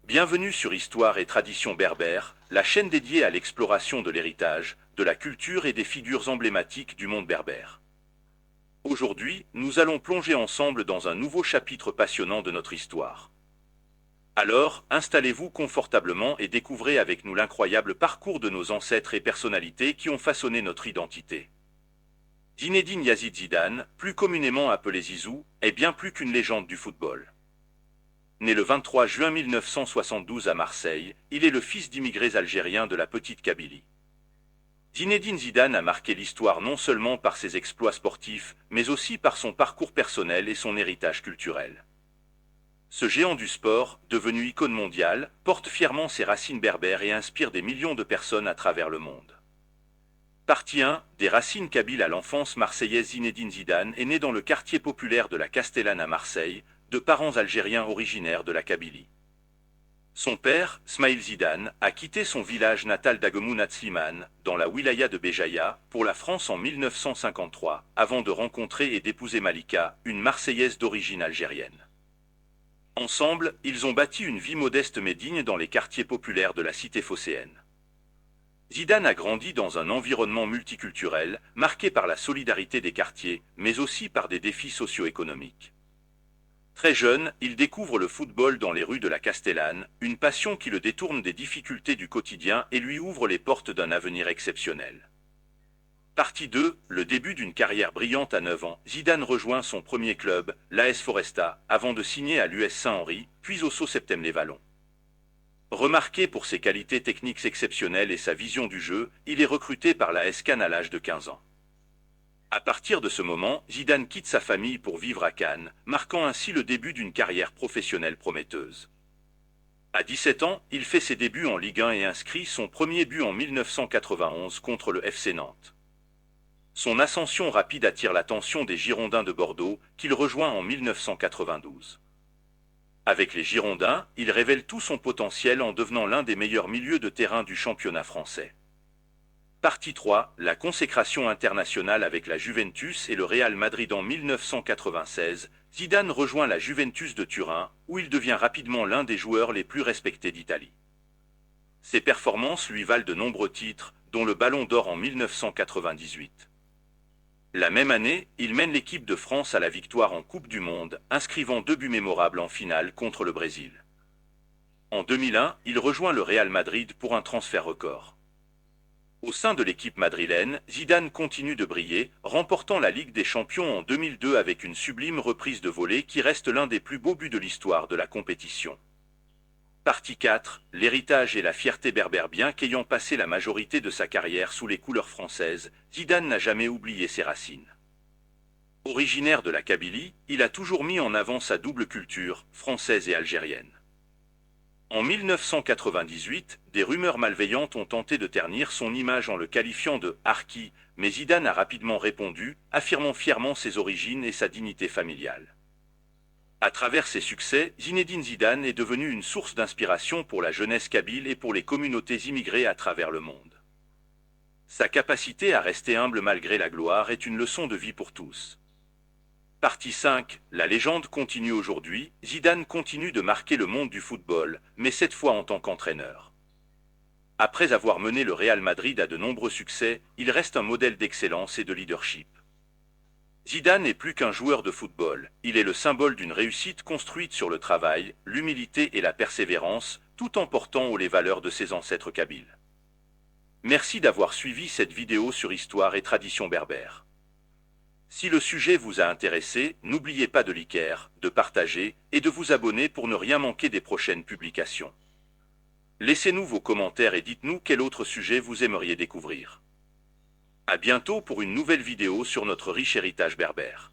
Bienvenue sur Histoire et Traditions berbères, la chaîne dédiée à l'exploration de l'héritage, de la culture et des figures emblématiques du monde berbère. Aujourd'hui, nous allons plonger ensemble dans un nouveau chapitre passionnant de notre histoire. Alors, installez-vous confortablement et découvrez avec nous l'incroyable parcours de nos ancêtres et personnalités qui ont façonné notre identité. Zinedine Yazid Zidane, plus communément appelé Zizou, est bien plus qu'une légende du football. Né le 23 juin 1972 à Marseille, il est le fils d'immigrés algériens de la petite Kabylie. Zinedine Zidane a marqué l'histoire non seulement par ses exploits sportifs, mais aussi par son parcours personnel et son héritage culturel. Ce géant du sport, devenu icône mondiale, porte fièrement ses racines berbères et inspire des millions de personnes à travers le monde. Partie 1, des racines kabyles à l'enfance marseillaise. Zinedine Zidane est né dans le quartier populaire de la Castellane à Marseille, de parents algériens originaires de la Kabylie. Son père, Smaïl Zidane, a quitté son village natal d'Agemounat Slimane, dans la wilaya de Béjaïa, pour la France en 1953, avant de rencontrer et d'épouser Malika, une Marseillaise d'origine algérienne. Ensemble, ils ont bâti une vie modeste mais digne dans les quartiers populaires de la cité phocéenne. Zidane a grandi dans un environnement multiculturel, marqué par la solidarité des quartiers, mais aussi par des défis socio-économiques. Très jeune, il découvre le football dans les rues de la Castellane, une passion qui le détourne des difficultés du quotidien et lui ouvre les portes d'un avenir exceptionnel. Partie 2, le début d'une carrière brillante à 9 ans, Zidane rejoint son premier club, l'AS Foresta, avant de signer à l'US Saint-Henri, puis au SO Septem-les-Vallons. Remarqué pour ses qualités techniques exceptionnelles et sa vision du jeu, il est recruté par l'AS Cannes à l'âge de 15 ans. À partir de ce moment, Zidane quitte sa famille pour vivre à Cannes, marquant ainsi le début d'une carrière professionnelle prometteuse. À 17 ans, il fait ses débuts en Ligue 1 et inscrit son premier but en 1991 contre le FC Nantes. Son ascension rapide attire l'attention des Girondins de Bordeaux, qu'il rejoint en 1992. Avec les Girondins, il révèle tout son potentiel en devenant l'un des meilleurs milieux de terrain du championnat français. Partie 3, la consécration internationale avec la Juventus et le Real Madrid en 1996, Zidane rejoint la Juventus de Turin, où il devient rapidement l'un des joueurs les plus respectés d'Italie. Ses performances lui valent de nombreux titres, dont le Ballon d'Or en 1998. La même année, il mène l'équipe de France à la victoire en Coupe du Monde, inscrivant 2 buts mémorables en finale contre le Brésil. En 2001, il rejoint le Real Madrid pour un transfert record. Au sein de l'équipe madrilène, Zidane continue de briller, remportant la Ligue des Champions en 2002 avec une sublime reprise de volée qui reste l'un des plus beaux buts de l'histoire de la compétition. Partie 4, l'héritage et la fierté berbère. Bien qu'ayant passé la majorité de sa carrière sous les couleurs françaises, Zidane n'a jamais oublié ses racines. Originaire de la Kabylie, il a toujours mis en avant sa double culture, française et algérienne. En 1998, des rumeurs malveillantes ont tenté de ternir son image en le qualifiant de « harki », mais Zidane a rapidement répondu, affirmant fièrement ses origines et sa dignité familiale. À travers ses succès, Zinedine Zidane est devenu une source d'inspiration pour la jeunesse kabyle et pour les communautés immigrées à travers le monde. Sa capacité à rester humble malgré la gloire est une leçon de vie pour tous. Partie 5, la légende continue aujourd'hui. Zidane continue de marquer le monde du football, mais cette fois en tant qu'entraîneur. Après avoir mené le Real Madrid à de nombreux succès, il reste un modèle d'excellence et de leadership. Zidane n'est plus qu'un joueur de football, il est le symbole d'une réussite construite sur le travail, l'humilité et la persévérance, tout en portant haut les valeurs de ses ancêtres kabyles. Merci d'avoir suivi cette vidéo sur Histoire et Traditions berbères. Si le sujet vous a intéressé, n'oubliez pas de liker, de partager et de vous abonner pour ne rien manquer des prochaines publications. Laissez-nous vos commentaires et dites-nous quel autre sujet vous aimeriez découvrir. À bientôt pour une nouvelle vidéo sur notre riche héritage berbère.